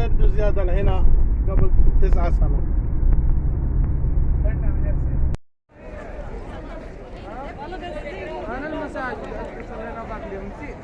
جدوا زيادة هنا قبل 9 سنة. أنا المساجد صلينا بعد اليوم نسيت.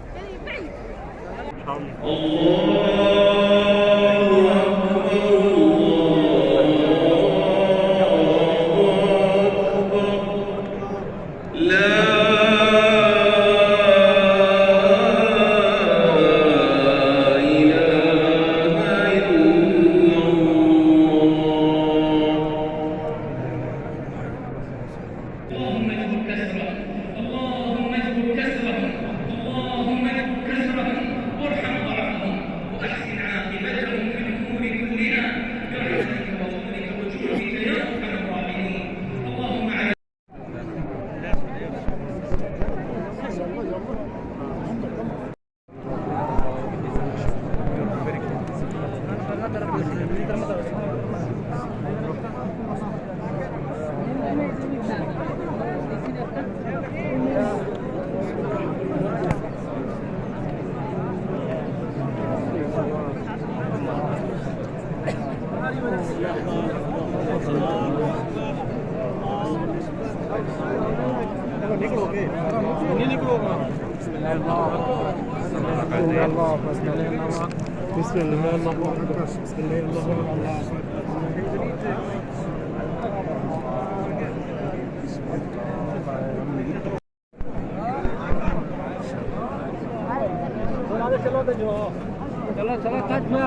بسم الله الله أكبر. بسم الله الله चलो चलो टच में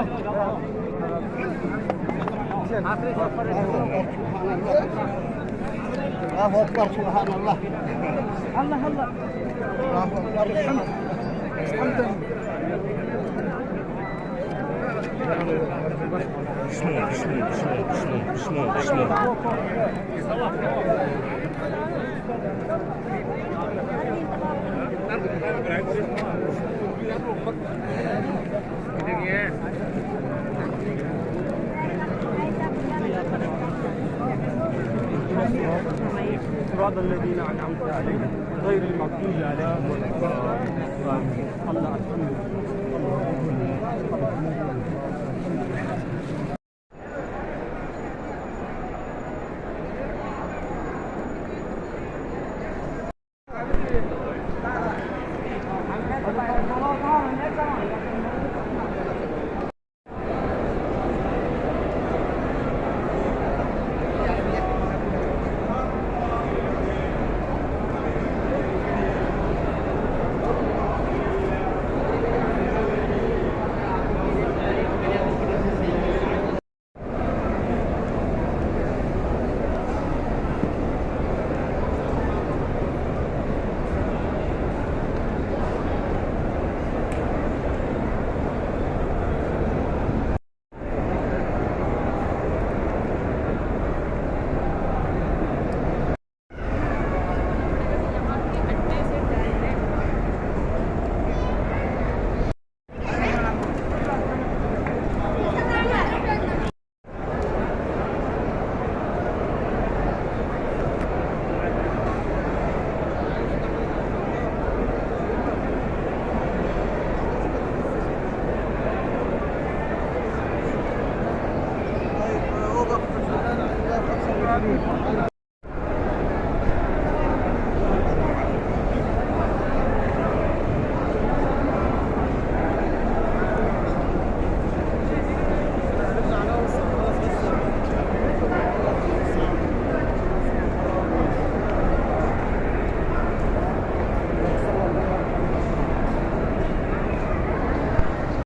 الله أكبر. سبحان الله الله الله الله أكبر. حمدا بسم الله بسم الله بسم الله بسم الله صراط الذين أنعمت عليهم غير المغضوب عليهم ولا الضالين. الله أكبر.